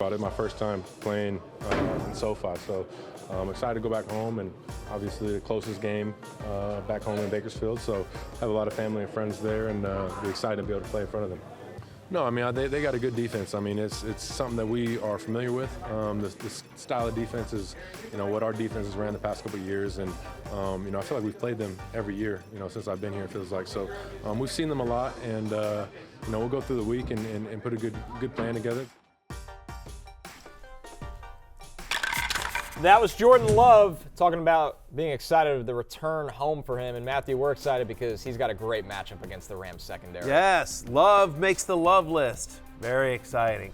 It's my first time playing in SoFi, so I'm excited to go back home, and obviously the closest game back home in Bakersfield, so I have a lot of family and friends there, and be excited to be able to play in front of them. No, I mean, they got a good defense. I mean, it's something that we are familiar with. This style of defense is, what our defense has ran the past couple of years, and, I feel like we've played them every year, since I've been here, it feels like. So we've seen them a lot, and, we'll go through the week and put a good plan together. That was Jordan Love talking about being excited of the return home for him. And Matthew, we're excited because he's got a great matchup against the Rams secondary. Yes, Love makes the love list. Very exciting.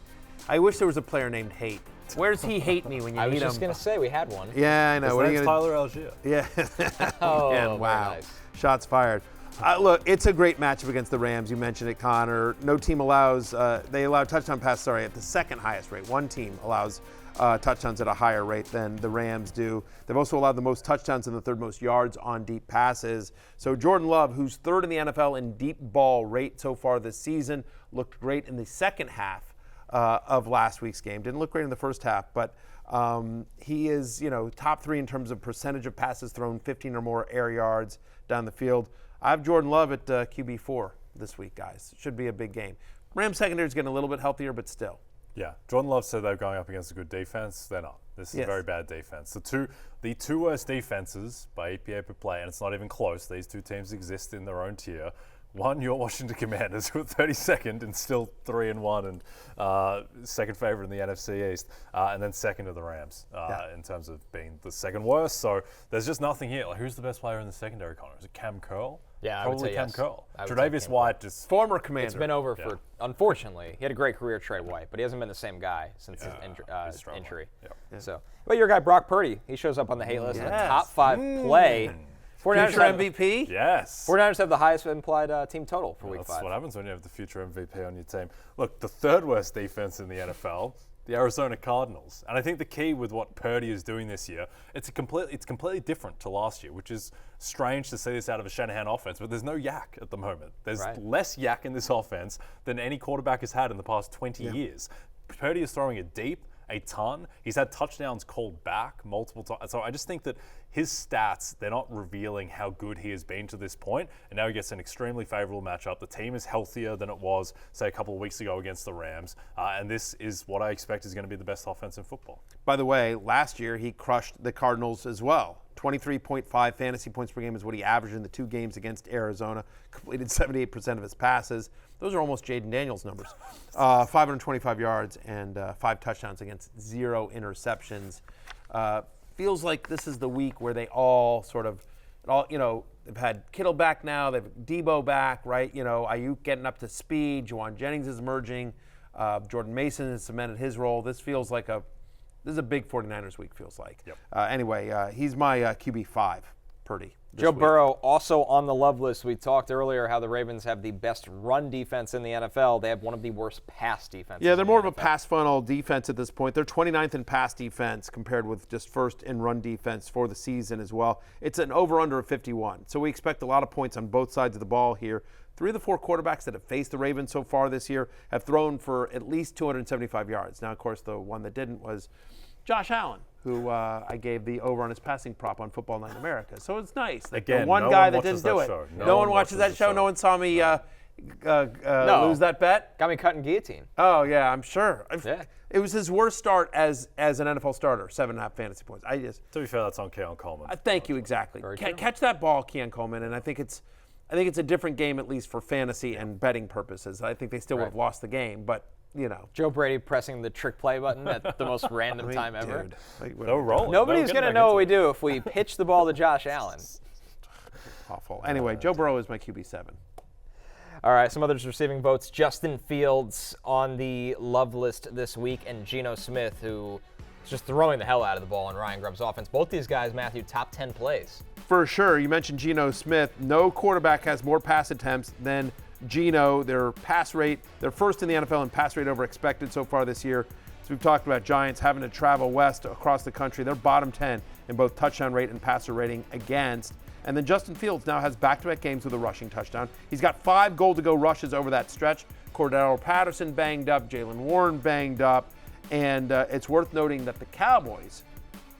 I wish there was a player named Hate. Where does he hate me when you need him? I was just going to say we had one. Yeah, I know. His name's Tyler Algier. Yeah. Oh, Man, wow. nice. Shots fired. Look, it's a great matchup against the Rams. You mentioned it, Connor. No team allows, they allow touchdown pass, at the second highest rate. One team allows touchdowns at a higher rate than the Rams do. They've also allowed the most touchdowns and the third most yards on deep passes. So Jordan Love, who's third in the NFL in deep ball rate so far this season, looked great in the second half of last week's game. Didn't look great in the first half, but he is, top 3 in terms of percentage of passes thrown, 15 or more air yards down the field. I have Jordan Love at QB4 this week, guys. Should be a big game. Rams secondary is getting a little bit healthier, but still. Yeah, Jordan Love said they're going up against a good defense. They're not. This is a very bad defense. The two worst defenses by EPA per play, and it's not even close. These two teams exist in their own tier. One, your Washington Commanders, who are 32nd and still 3-1 and second favorite in the NFC East, and then second to the Rams in terms of being the second worst. So there's just nothing here. Like, who's the best player in the secondary, Connor? Is it Cam Curl? Yeah, probably I would say Cam yes. Curl. I would say Tre'Davious Cam White just former Commander. It's been over for, unfortunately, he had a great career, Trey White, but he hasn't been the same guy since his injury. Yeah. So, but your guy Brock Purdy, he shows up on the hate list in a top 5 play. 49ers Future MVP? Yes. 49ers have the highest implied team total for week 5. That's what happens when you have the future MVP on your team. Look, the third worst defense in the NFL, the Arizona Cardinals. And I think the key with what Purdy is doing this year, it's completely different to last year, which is strange to see this out of a Shanahan offense, but there's no yak at the moment. There's less yak in this offense than any quarterback has had in the past 20 years. Purdy is throwing it deep, a ton. He's had touchdowns called back multiple times. So I just think that his stats, they're not revealing how good he has been to this point. And now he gets an extremely favorable matchup. The team is healthier than it was, say, a couple of weeks ago against the Rams. And this is what I expect is going to be the best offense in football. By the way, last year he crushed the Cardinals as well. 23.5 fantasy points per game is what he averaged in the 2 games against Arizona. Completed 78% of his passes. Those are almost Jaden Daniels' numbers. 525 yards and 5 touchdowns against 0 interceptions. Feels like this is the week where they all sort of, they've had Kittle back now. They've Debo back, right? Ayuk getting up to speed. Juwan Jennings is emerging. Jordan Mason has cemented his role. This feels like this is a big 49ers week, feels like. Yep. Anyway, he's my QB5, Purdy. Joe Burrow also on the love list. We talked earlier how the Ravens have the best run defense in the NFL. They have one of the worst pass defenses. Yeah, they're more of a pass funnel defense at this point. They're 29th in pass defense compared with just first in run defense for the season as well. It's an over-under of 51. So we expect a lot of points on both sides of the ball here. 3 of the 4 quarterbacks that have faced the Ravens so far this year have thrown for at least 275 yards. Now, of course, the one that didn't was Josh Allen, who I gave the over on his passing prop on Football Night in America. So it's nice. Again, the one guy that didn't do it. No one watches that show. No one saw me lose that bet. Got me cutting guillotine. Oh, yeah, I'm sure. Yeah. It was his worst start as an NFL starter, 7.5 fantasy points. To be fair, that's on Keon Coleman. Thank you, exactly. Catch that ball, Keon Coleman, and I think it's a different game, at least for fantasy and betting purposes. I think they still would have lost the game, but Joe Brady pressing the trick play button at the most random time ever. No rolling. Nobody's going to know what we do if we pitch the ball to Josh Allen. Awful. Anyway, Joe Burrow is my QB7. All right, some others receiving votes. Justin Fields on the love list this week, and Geno Smith, who is just throwing the hell out of the ball in Ryan Grubb's offense. Both these guys, Matthew, top 10 plays. For sure. You mentioned Geno Smith. No quarterback has more pass attempts than Geno. Their pass rate, they're first in the NFL in pass rate over expected so far this year. So we've talked about Giants having to travel west across the country. They're bottom 10 in both touchdown rate and passer rating against. And then Justin Fields now has back-to-back games with a rushing touchdown. He's got 5 goal-to-go rushes over that stretch. Cordero Patterson banged up, Jaylen Warren banged up, And it's worth noting that the Cowboys,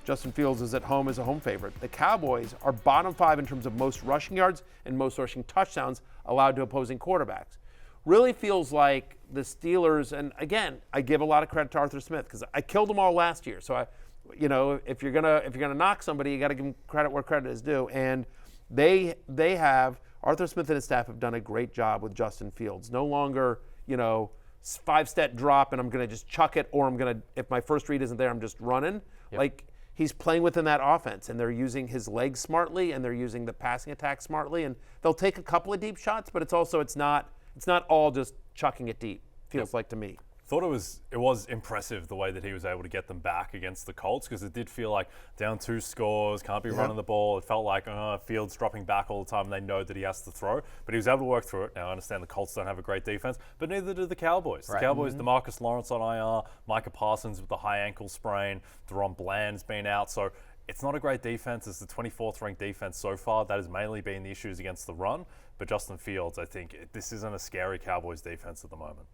Justin Fields is at home as a home favorite. The Cowboys are bottom 5 in terms of most rushing yards and most rushing touchdowns allowed to opposing quarterbacks. Really feels like the Steelers, and again, I give a lot of credit to Arthur Smith because I killed them all last year. So if you're gonna knock somebody, you got to give them credit where credit is due. And they have Arthur Smith and his staff have done a great job with Justin Fields. No longer 5-step drop and I'm gonna just chuck it, or I'm gonna, if my first read isn't there, I'm just running. Yep. Like, he's playing within that offense, and they're using his legs smartly, and they're using the passing attack smartly, and they'll take a couple of deep shots, but it's not all just chucking it deep, feels like to me. Thought it was impressive the way that he was able to get them back against the Colts, because it did feel like down 2 scores, can't be running the ball. It felt like Fields dropping back all the time, and they know that he has to throw. But he was able to work through it. Now, I understand the Colts don't have a great defense, but neither do the Cowboys. Right. The Cowboys, DeMarcus Lawrence on IR, Micah Parsons with the high ankle sprain, Deron Bland's been out. So it's not a great defense. It's the 24th ranked defense so far. That has mainly been the issues against the run. But Justin Fields, I think this isn't a scary Cowboys defense at the moment.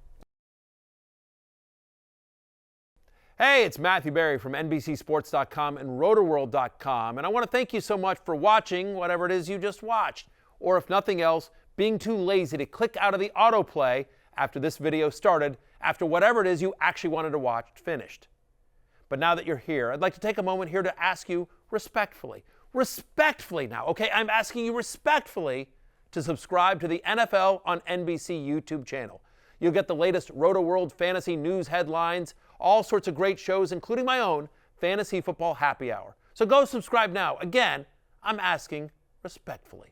Hey, it's Matthew Berry from NBCSports.com and RotorWorld.com, and I want to thank you so much for watching whatever it is you just watched, or if nothing else, being too lazy to click out of the autoplay after this video started, after whatever it is you actually wanted to watch finished. But now that you're here, I'd like to take a moment here to ask you respectfully now, okay? I'm asking you respectfully to subscribe to the NFL on NBC YouTube channel. You'll get the latest Roto-World fantasy news headlines, all sorts of great shows, including my own Fantasy Football Happy Hour. So go subscribe now. Again, I'm asking respectfully.